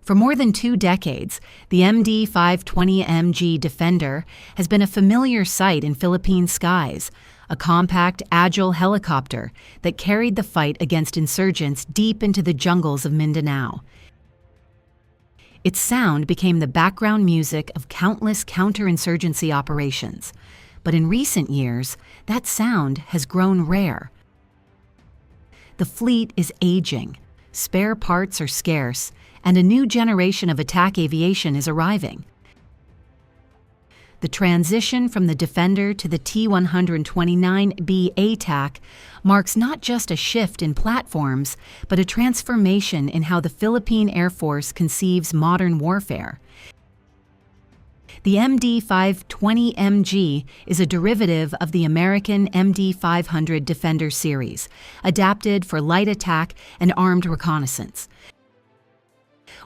For more than 2 decades, the MD-520MG Defender has been a familiar sight in Philippine skies, a compact, agile helicopter that carried the fight against insurgents deep into the jungles of Mindanao. Its sound became the background music of countless counter-insurgency operations, but in recent years, that sound has grown rare. The fleet is aging, spare parts are scarce, and a new generation of attack aviation is arriving. The transition from the Defender to the T-129B ATAK marks not just a shift in platforms, but a transformation in how the Philippine Air Force conceives modern warfare. The MD-520MG is a derivative of the American MD-500 Defender series, adapted for light attack and armed reconnaissance.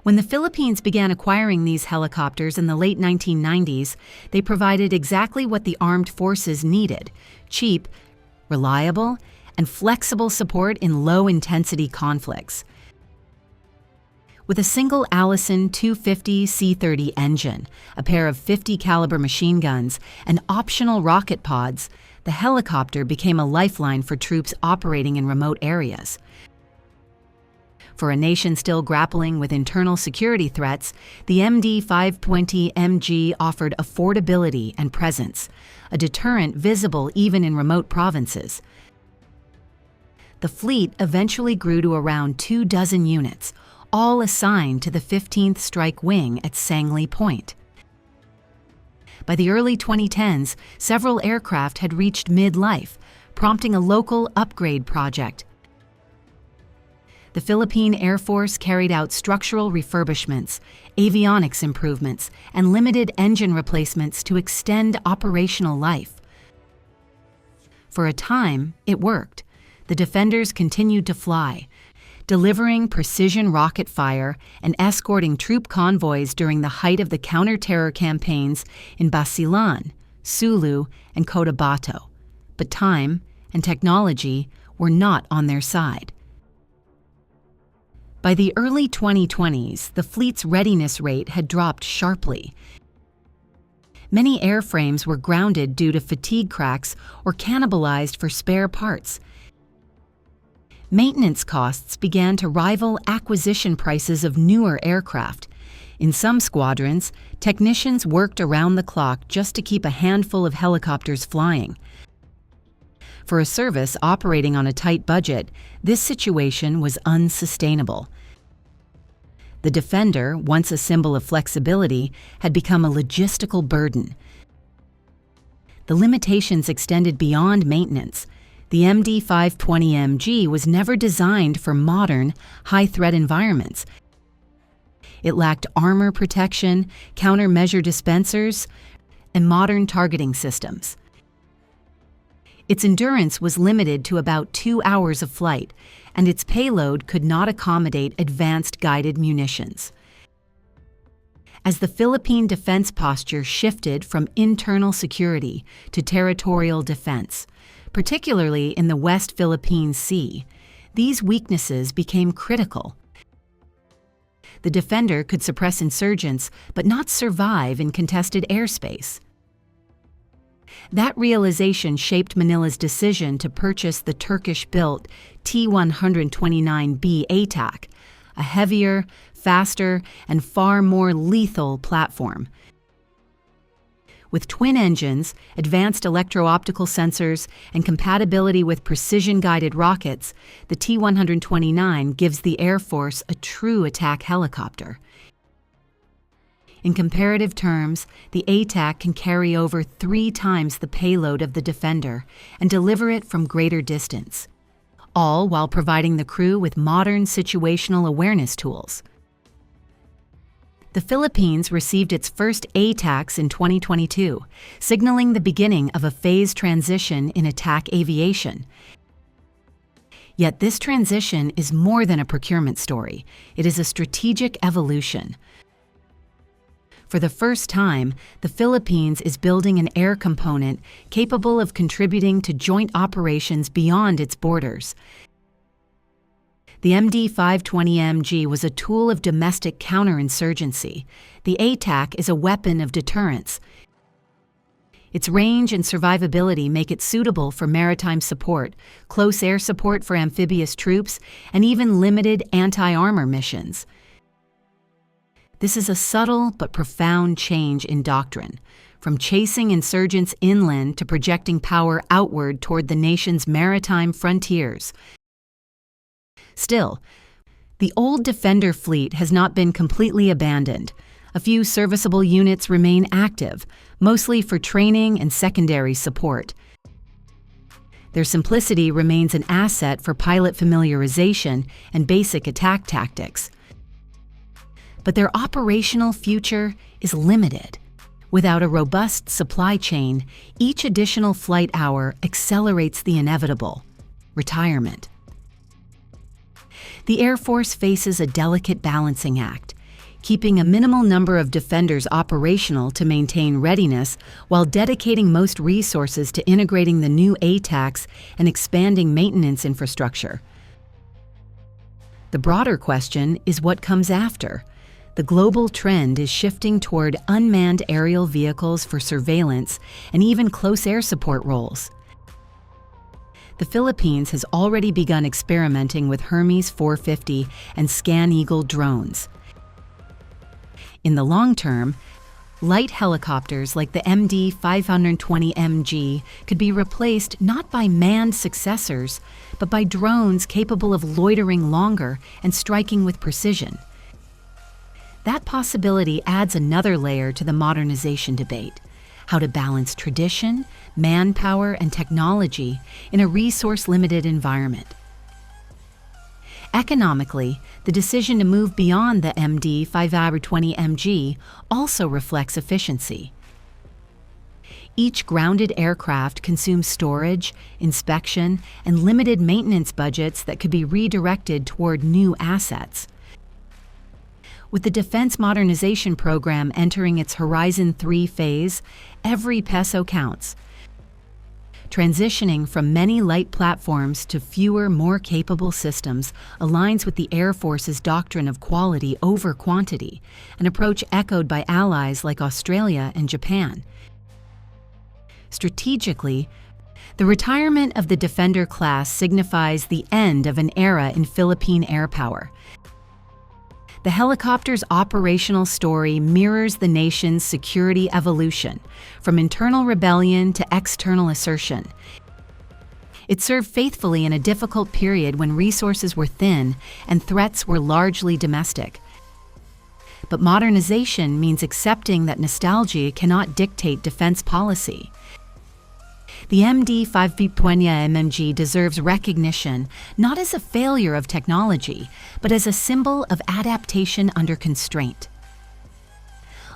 When the Philippines began acquiring these helicopters in the late 1990s, they provided exactly what the armed forces needed: cheap, reliable, and flexible support in low-intensity conflicts. With a single Allison 250 C-30 engine, a pair of 50 caliber machine guns, and optional rocket pods, the helicopter became a lifeline for troops operating in remote areas. For a nation still grappling with internal security threats, the MD-520MG offered affordability and presence, a deterrent visible even in remote provinces. The fleet eventually grew to around 24 units, all assigned to the 15th Strike Wing at Sangley Point. By the early 2010s, several aircraft had reached mid-life, prompting a local upgrade project. The Philippine Air Force carried out structural refurbishments, avionics improvements, and limited engine replacements to extend operational life. For a time, it worked. The Defenders continued to fly, delivering precision rocket fire and escorting troop convoys during the height of the counter-terror campaigns in Basilan, Sulu, and Cotabato. But time and technology were not on their side. By the early 2020s, the fleet's readiness rate had dropped sharply. Many airframes were grounded due to fatigue cracks or cannibalized for spare parts. Maintenance costs began to rival acquisition prices of newer aircraft. In some squadrons, technicians worked around the clock just to keep a handful of helicopters flying. For a service operating on a tight budget, this situation was unsustainable. The Defender, once a symbol of flexibility, had become a logistical burden. The limitations extended beyond maintenance. The MD-520MG was never designed for modern, high-threat environments. It lacked armor protection, countermeasure dispensers, and modern targeting systems. Its endurance was limited to about 2 hours of flight, and its payload could not accommodate advanced guided munitions. As the Philippine defense posture shifted from internal security to territorial defense, particularly in the West Philippine Sea, these weaknesses became critical. The Defender could suppress insurgents but not survive in contested airspace. That realization shaped Manila's decision to purchase the Turkish-built T-129B ATAK, a heavier, faster, and far more lethal platform. With twin engines, advanced electro-optical sensors, and compatibility with precision-guided rockets, the T-129 gives the Air Force a true attack helicopter. In comparative terms, the ATAK can carry over 3 times the payload of the Defender and deliver it from greater distance, all while providing the crew with modern situational awareness tools. The Philippines received its first ATAKs in 2022, signaling the beginning of a phased transition in attack aviation. Yet this transition is more than a procurement story. It is a strategic evolution. For the first time, the Philippines is building an air component capable of contributing to joint operations beyond its borders. The MD-520MG was a tool of domestic counter-insurgency. The ATAK is a weapon of deterrence. Its range and survivability make it suitable for maritime support, close air support for amphibious troops, and even limited anti-armor missions. This is a subtle but profound change in doctrine, from chasing insurgents inland to projecting power outward toward the nation's maritime frontiers. Still, the old Defender fleet has not been completely abandoned. A few serviceable units remain active, mostly for training and secondary support. Their simplicity remains an asset for pilot familiarization and basic attack tactics. But their operational future is limited. Without a robust supply chain, each additional flight hour accelerates the inevitable: retirement. The Air Force faces a delicate balancing act, keeping a minimal number of Defenders operational to maintain readiness while dedicating most resources to integrating the new ATAKs and expanding maintenance infrastructure. The broader question is what comes after. The global trend is shifting toward unmanned aerial vehicles for surveillance and even close air support roles. The Philippines has already begun experimenting with Hermes 450 and Scan Eagle drones. In the long term, light helicopters like the MD-520MG could be replaced not by manned successors, but by drones capable of loitering longer and striking with precision. That possibility adds another layer to the modernization debate: how to balance tradition, manpower, and technology in a resource-limited environment. Economically, the decision to move beyond the MD-520MG also reflects efficiency. Each grounded aircraft consumes storage, inspection, and limited maintenance budgets that could be redirected toward new assets. With the Defense Modernization Program entering its Horizon 3 phase, every peso counts. Transitioning from many light platforms to fewer, more capable systems aligns with the Air Force's doctrine of quality over quantity, an approach echoed by allies like Australia and Japan. Strategically, the retirement of the Defender class signifies the end of an era in Philippine air power. The helicopter's operational story mirrors the nation's security evolution, from internal rebellion to external assertion. It served faithfully in a difficult period when resources were thin and threats were largely domestic. But modernization means accepting that nostalgia cannot dictate defense policy. The MD-520MG deserves recognition not as a failure of technology, but as a symbol of adaptation under constraint.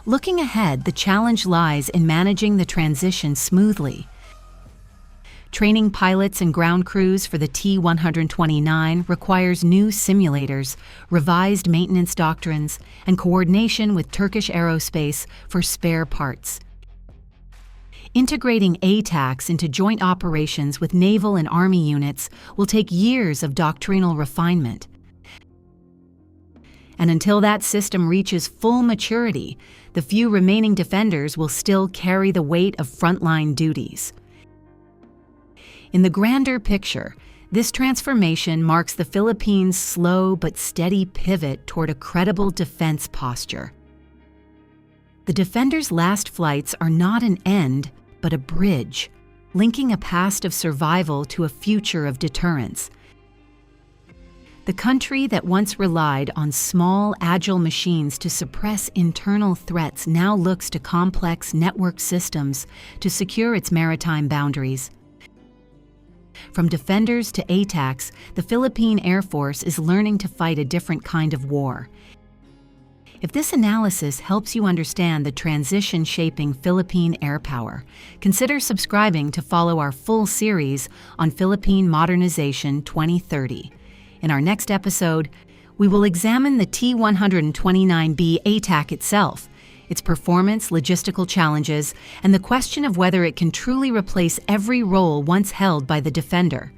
Looking ahead, the challenge lies in managing the transition smoothly. Training pilots and ground crews for the T-129 requires new simulators, revised maintenance doctrines, and coordination with Turkish Aerospace for spare parts. Integrating ATAKs into joint operations with naval and Army units will take years of doctrinal refinement. And until that system reaches full maturity, the few remaining Defenders will still carry the weight of frontline duties. In the grander picture, this transformation marks the Philippines' slow but steady pivot toward a credible defense posture. The Defender's last flights are not an end, but a bridge, linking a past of survival to a future of deterrence. The country that once relied on small, agile machines to suppress internal threats now looks to complex network systems to secure its maritime boundaries. From Defenders to ATAKs, the Philippine Air Force is learning to fight a different kind of war. If this analysis helps you understand the transition shaping Philippine air power, consider subscribing to follow our full series on Philippine Modernization 2030. In our next episode, we will examine the T-129B ATAK itself, its performance, logistical challenges, and the question of whether it can truly replace every role once held by the Defender.